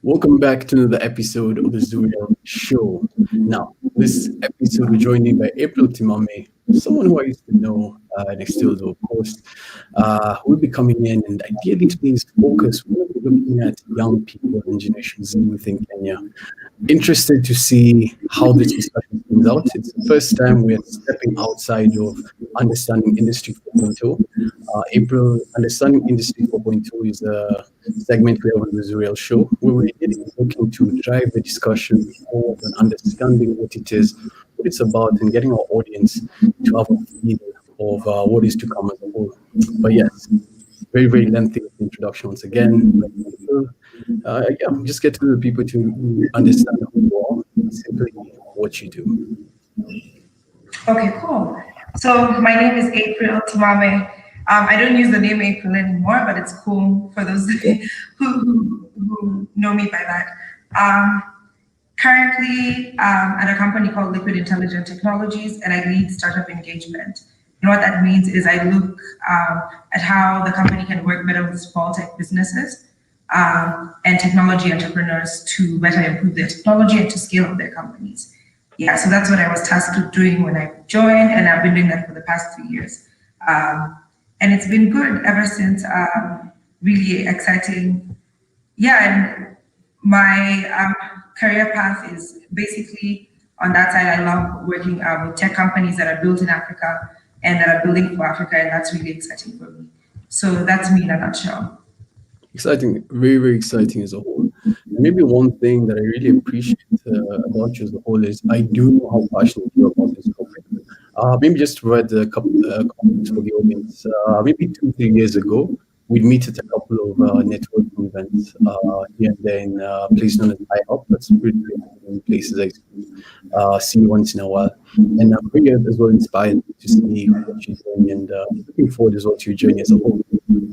Welcome back to another episode of the Zuriel show. Now, this episode we're joined in by April Timame, someone who I used to know and I still do, of course, who will be coming in. And ideally, today's focus, we'll be looking at young people and Generation Z within Kenya. Interested to see how this discussion turns out. It's the first time we're stepping outside of Understanding Industry 4.0. April, Understanding Industry 4.0 is a segment we have on the Zuriel show where we're really looking to drive the discussion forward and understanding what it is, what it's about, and getting our audience to have a feel of what is to come as a whole. But yes, very, very lengthy introduction once again. Just get to the people to understand who you are, simply what you do. Okay, cool. So my name is April Timame. I don't use the name April anymore, but it's cool for those who know me by that. Currently at a company called Liquid Intelligent Technologies, and I lead startup engagement. And what that means is I look at how the company can work better with small tech businesses and technology entrepreneurs to better improve their technology and to scale up their companies. Yeah, so that's what I was tasked with doing when I joined, and I've been doing that for the past 3 years. And it's been good ever since, really exciting. Yeah, and my career path is basically on that side. I love working with tech companies that are built in Africa and that are building for Africa, and that's really exciting for me. So that's me in a nutshell. Exciting, very, very exciting as a whole. And maybe one thing that I really appreciate about you as a whole is I do know how passionate you are about this topic. Maybe just to read a couple comments for the audience. Maybe 2-3 years ago, we'd meet at a couple of networking events here and there in places known as IHOP. That's really great places I see once in a while. And I'm really as well inspired to see what you're doing and looking forward as well to your journey as a whole.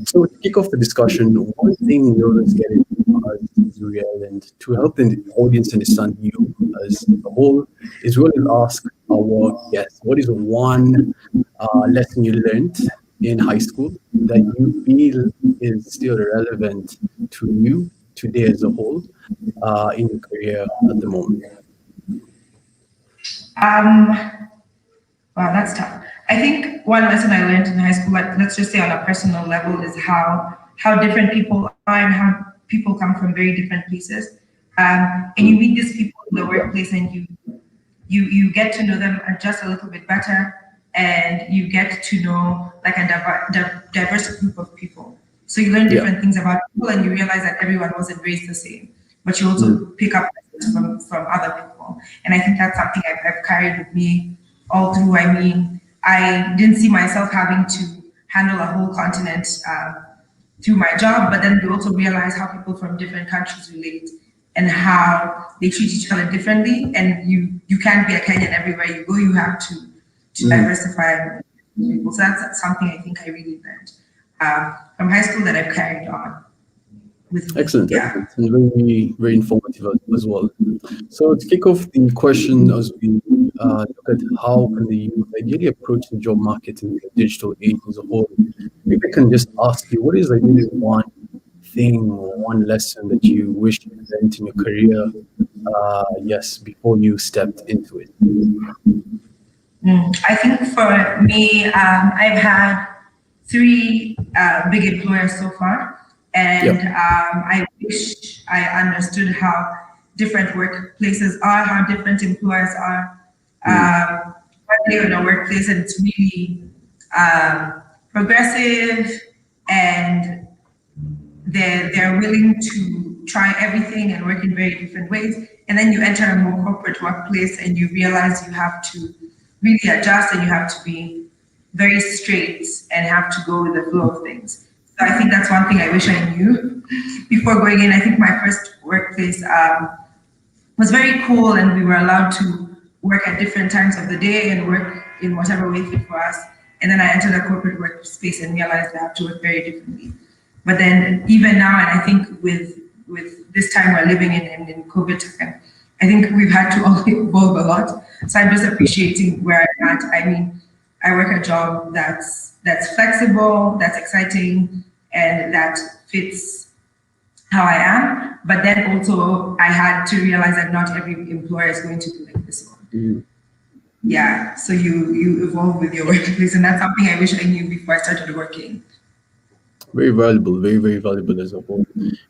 So to kick off the discussion, one thing we always get in as Zuriel and to help the audience understand you as a whole is really ask our guests, what is one lesson you learned in high school that you feel is still relevant to you today as a whole in your career at the moment? Wow, that's tough. I think one lesson I learned in high school, like let's just say on a personal level, is how different people are and how people come from very different places. And you meet these people in the workplace, and you get to know them just a little bit better, and you get to know like a diverse group of people. So you learn different things about people, and you realize that everyone wasn't raised the same, but you also pick up lessons from other people. And I think that's something I've carried with me all through. I mean, I didn't see myself having to handle a whole continent through my job, but then you also realize how people from different countries relate and how they treat each other differently. And you can't be a Kenyan everywhere you go. You have to diversify people. So that's something I think I really learned from high school that I've carried on. Excellent. And very, very informative as well. So to kick off the question, as we look at how can the youth ideally approach the job market in the digital age as a whole, maybe I can just ask you, what is ideally one thing or one lesson that you wish you learned in your career, before you stepped into it? I think for me, I've had 3 big employers so far. And I wish I understood how different workplaces are, how different employers are. When you're in a workplace and it's really progressive and they're willing to try everything and work in very different ways. And then you enter a more corporate workplace and you realize you have to really adjust and you have to be very straight and have to go with the flow of things. So I think that's one thing I wish I knew before going in. I think my first workplace was very cool, and we were allowed to work at different times of the day and work in whatever way fit for us. And then I entered a corporate workspace and realized I have to work very differently. But then even now, and I think with this time we're living in COVID time, I think we've had to all evolve a lot. So I'm just appreciating where I'm at. I mean, I work a job that's flexible, that's exciting, and that fits how I am. But then also I had to realize that not every employer is going to be like this one. Yeah, so you evolve with your workplace, and that's something I wish I knew before I started working. Very valuable, very, very valuable as a whole.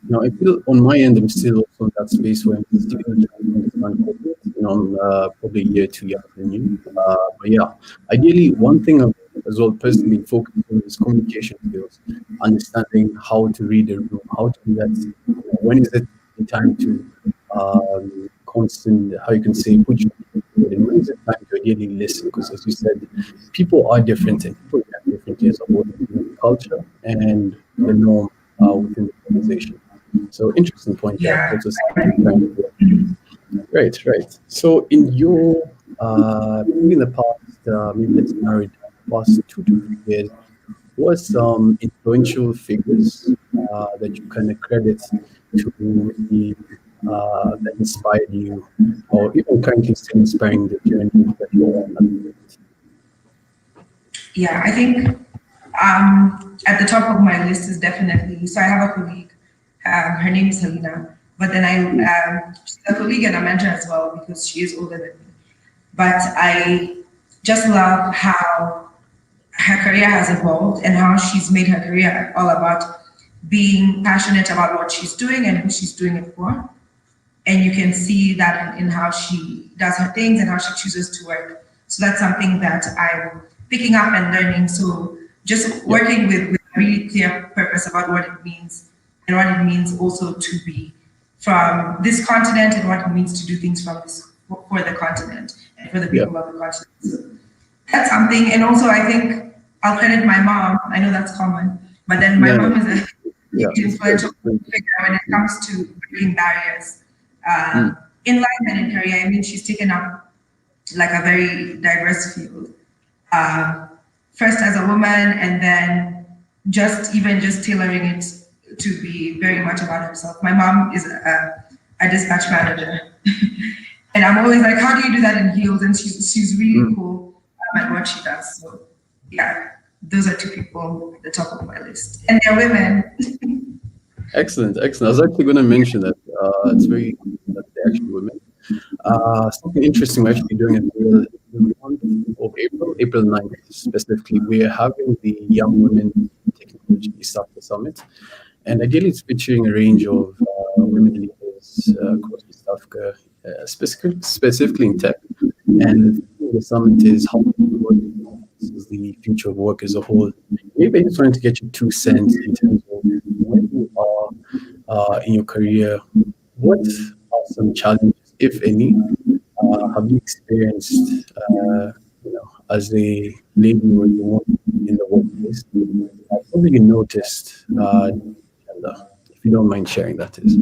Now, I feel on my end, I'm still also in that space where I'm still trying to understand corporate. I'm probably a year, 2 years than you. But yeah, ideally, one thing I've as well personally been focused on is communication skills, understanding how to read a room, how to do that. When is it the time to constant, how you can say, put your forward, and when is it time to ideally listen? Because as you said, people are different and people react differently as a whole, culture and the norm within the organization. So interesting point there. Yeah. Also, right, right. So in your maybe in the past, maybe let's narrow it down, the past 2 to 3 years, what some influential figures that you kind of credit to maybe that inspired you, or even currently still inspiring the journey that you're on at the moment? Yeah, I think at the top of my list is definitely. So I have a colleague. Her name is Helena, but then she's a colleague and a mentor as well because she is older than me. But I just love how her career has evolved and how she's made her career all about being passionate about what she's doing and who she's doing it for. And you can see that in how she does her things and how she chooses to work. So that's something that I'm picking up and learning. So just working with a really clear purpose about what it means and what it means also to be from this continent and what it means to do things from this for the continent and for the people of the continent. So that's something. And also I think I'll credit my mom. I know that's common, but then my mom is a huge influential figure when it comes to breaking barriers. In life and in career, I mean, she's taken up like a very diverse field. First as a woman, and then just tailoring it to be very much about herself. My mom is a dispatch manager, and I'm always like, "How do you do that in heels?" And she's really cool at what she does. So yeah, those are two people at the top of my list, and they're women. Excellent, excellent. I was actually going to mention that it's very good that they're actually women. Something interesting we're actually doing in the month of April 9th specifically, we're having the Young Women Technology East Africa Summit. And ideally, it's featuring a range of women leaders across East Africa, specifically in tech. And the summit is how this is the future of work as a whole. Maybe I just wanted to get your 2 cents in terms of where you are in your career. What are some challenges, if any, have you experienced, as a lady or the woman in the workplace? Something you noticed, gender, if you don't mind sharing that is.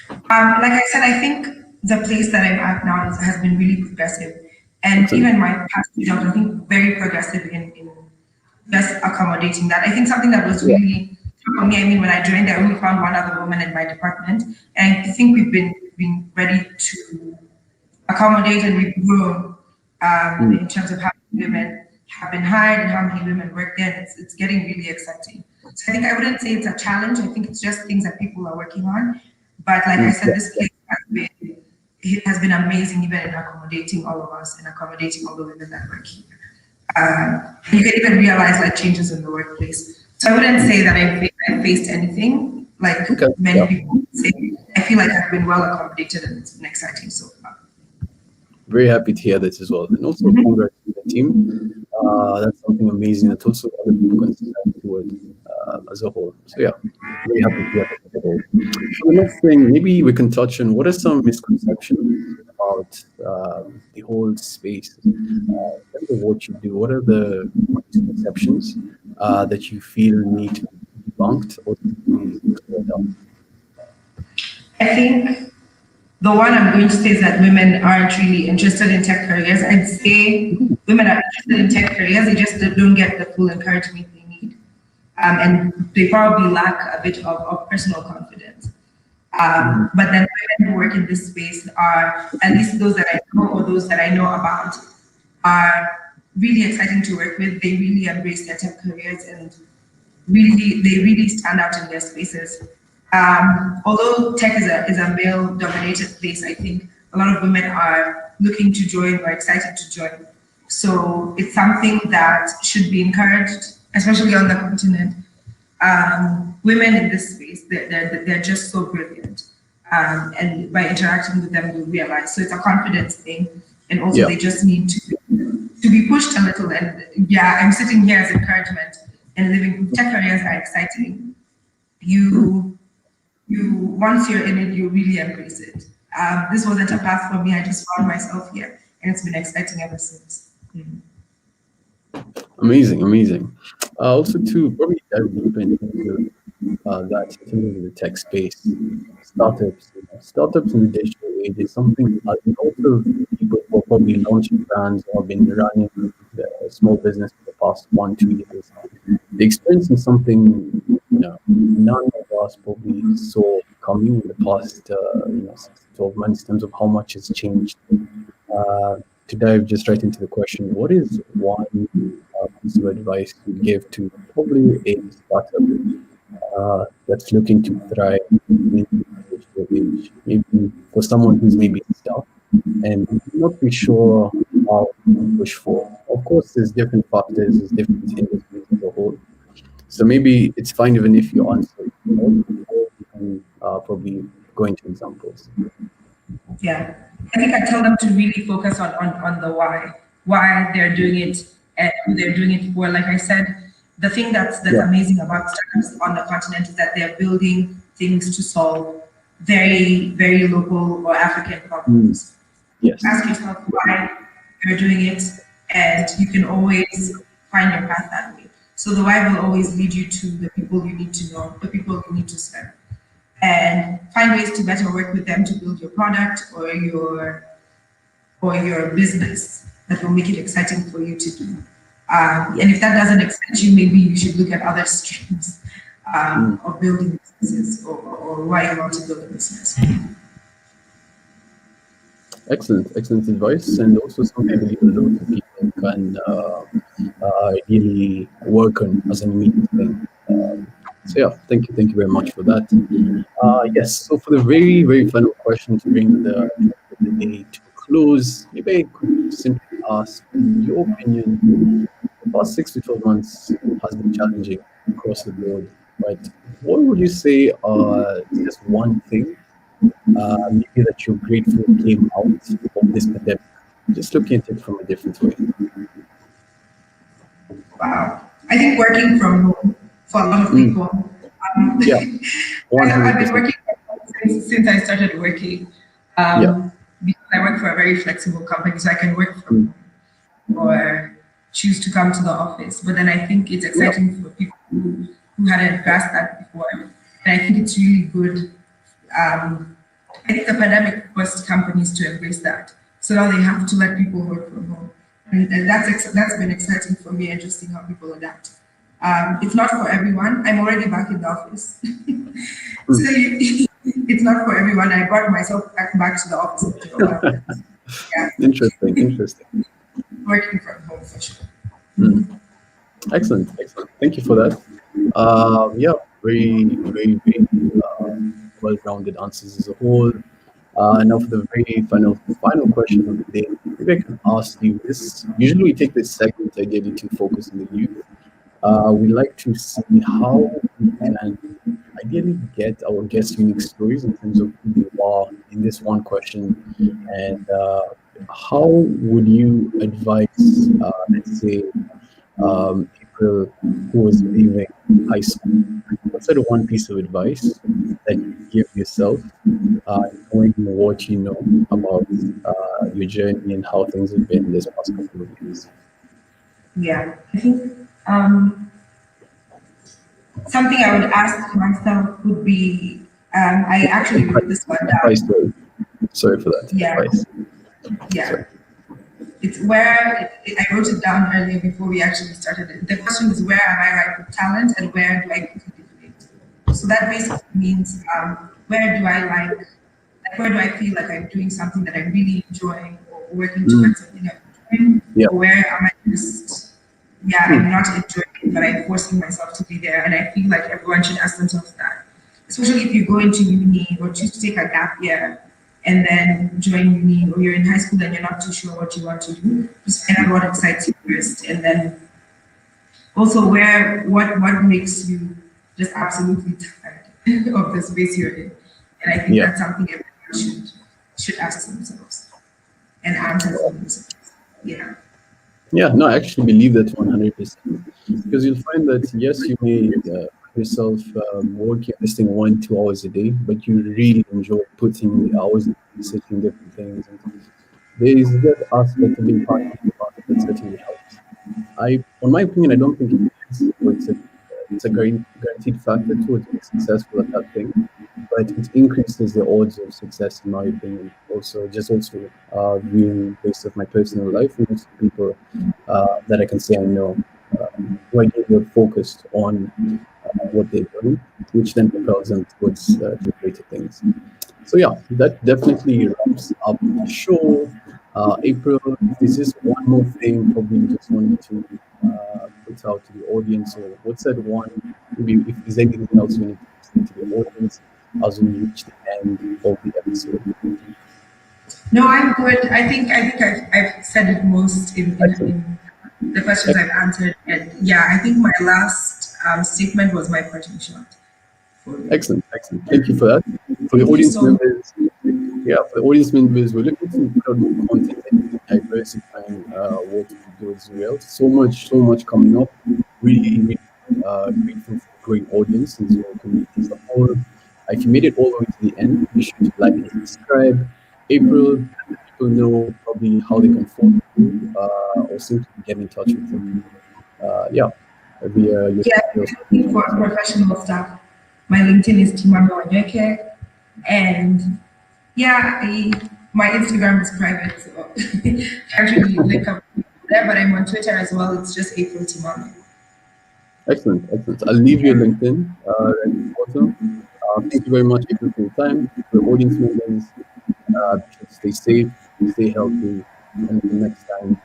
Like I said, I think the place that I'm at now has been really progressive. And even my past two jobs, I think very progressive in just accommodating that. I think something that was really for me, I mean, when I joined, I only found one other woman in my department. And I think we've been ready to accommodate and we've grown in terms of how many women have been hired and how many women work there. It's getting really exciting. So I think I wouldn't say it's a challenge. I think it's just things that people are working on. But like I said, this place has been amazing, even in accommodating all of us and accommodating all the women that work here. You can even realize like changes in the workplace. So I wouldn't say that I faced anything like many people say. I feel like I've been well accommodated and it's been exciting so far. Very happy to hear that as well. And also congrats to the team. That's something amazing that also other people can strive towards as a whole. So yeah, very happy to hear that as a whole. So the next thing, maybe we can touch on what are some misconceptions about the whole space. In terms of what you do, what are the misconceptions that you feel need to be debunked or to be cleared up? I think the one I'm going to say is that women aren't really interested in tech careers. I'd say women are interested in tech careers, they just don't get the full encouragement they need. And they probably lack a bit of personal confidence. But then women who work in this space are, at least those that I know or those that I know about, are really exciting to work with. They really embrace their tech careers and they really stand out in their spaces. Although tech is a male-dominated place, I think a lot of women are looking to join or excited to join. So it's something that should be encouraged, especially on the continent. Women in this space, they're just so brilliant. And by interacting with them, you realize. So it's a confidence thing. And also they just need to be pushed a little. And yeah, I'm sitting here as encouragement, and living tech careers are exciting. You once you're in it, you really embrace it. This wasn't a path for me. I just found myself here, and it's been exciting ever since. Amazing, amazing. Also, to probably dive deep into that in terms of the tech space, startups, startups in the digital age is something a lot of people who are probably launching brands or have been running the small business for the past 1, 2 years. They're experiencing something none of us probably saw coming in the past 6 to 12 months in terms of how much has changed. To dive just right into the question, what is one piece of advice you give to probably a startup that's looking to thrive in the digital age? Maybe for someone who's maybe stuck and not really sure how to push for. Of course, there's different factors, there's different industries as a whole. So maybe it's fine even if you answer it, or you can probably go into examples. Yeah, I think I tell them to really focus on the why they're doing it and who they're doing it for. Like I said, the thing that's amazing about startups on the continent is that they're building things to solve very, very local or African problems. Yes. Ask yourself why you're doing it, and you can always find your path that way. So the why will always lead you to the people you need to know, the people you need to serve, and find ways to better work with them to build your product or your business that will make it exciting for you to do. And if that doesn't excite you, maybe you should look at other streams of building businesses or why you want to build a business. Excellent advice, and also something I believe a lot of people can really work on as an immediate thing. So yeah, thank you very much for that. Yes, so for the very, very final question to bring the day to a close, maybe I could simply ask, in your opinion, the past 6 to 12 months has been challenging across the board, right? What would you say is just one thing maybe that you're grateful came out of this pandemic? Just looking at it from a different way. Wow. I think working from home for a lot of people. Yeah, I've been working from home since I started working. Because I work for a very flexible company, so I can work from home or choose to come to the office. But then I think it's exciting for people who hadn't grasped that before. And I think it's really good. I think the pandemic forced companies to embrace that. So now they have to let people work from home. And that's been exciting for me, and just seeing how people adapt. It's not for everyone. I'm already back in the office. So it's not for everyone. I brought myself back to the office. Yeah. Interesting. Working from home for sure. Excellent. Thank you for that. Very, very, very well-rounded answers as a whole. Now for the very final question of the day, maybe I can ask you this. Usually we take this segment ideally to focus on the youth. We like to see how we can ideally get our guests' unique stories in terms of who they are in this one question. And how would you advise, let's say, people who is leaving high school? What's sort of one piece of advice that you give yourself, knowing what you know about your journey and how things have been this past couple of years? Yeah, I think something I would ask myself would be, I actually wrote this one down. Sorry for that. Yeah. Advice. Yeah. Sorry. It's where I wrote it down earlier before we actually started it. The question is, where am I right with talent, and where do I quickly deflate? So that basically means where do I feel like I'm doing something that I'm really enjoying, or working towards something I'm enjoying? Yeah. Or where am I just I'm not enjoying it, but I'm forcing myself to be there? And I feel like everyone should ask themselves that. especially if you go into uni or choose to take a gap year and then join uni, or you're in high school and you're not too sure what you want to do, just find out what excites you first, and then also where what makes you just absolutely tired of the space you're in. And I think Yeah. that's something everyone should ask themselves and answer for themselves. Yeah. Yeah, no, I actually believe that 100%, because you'll find that yes, you may find yourself working, investing 1, 2 hours a day, but you really enjoy putting in the hours, researching different things, and there is that aspect of being passionate about it that certainly helps. On my opinion, I don't think it is, or it's a guaranteed factor towards being successful at that thing, but it increases the odds of success, in my opinion. Also viewing based off my personal life, most people that I can say I know, who I think they're focused on what they're doing, which then propels them to greater things. So yeah, that definitely wraps up the show. April, if there's just one more thing, probably you just wanted to put out to the audience, or what's that one? Maybe if there's anything else you need to say to the audience as we reach the end of the episode. No, I'm good. I think I've said it most Excellent. in the questions I've answered. And yeah, I think my last statement was my parting shot for you. Excellent. Excellent. Thank you for that. For the Thank you audience so much. members, yeah, for the audience members, we're looking to put out more content and diversifying what we do at Zuriel. So much coming up. Really, really grateful for the growing audience and Zuriel community as a whole. If you made it all the way to the end, be sure to like and subscribe. April, let the people know probably how they can follow you or simply get in touch with you. Yeah, your Yeah, details. for professional stuff. My LinkedIn is Timame Wanyoike, and yeah, my Instagram is private, so can't really link up there. But I'm on Twitter as well. It's just April Timame. Excellent, excellent. I'll leave your LinkedIn right at the bottom. Thank you very much, April, for your time. For the audience members, be sure to stay safe, stay healthy, and until next time,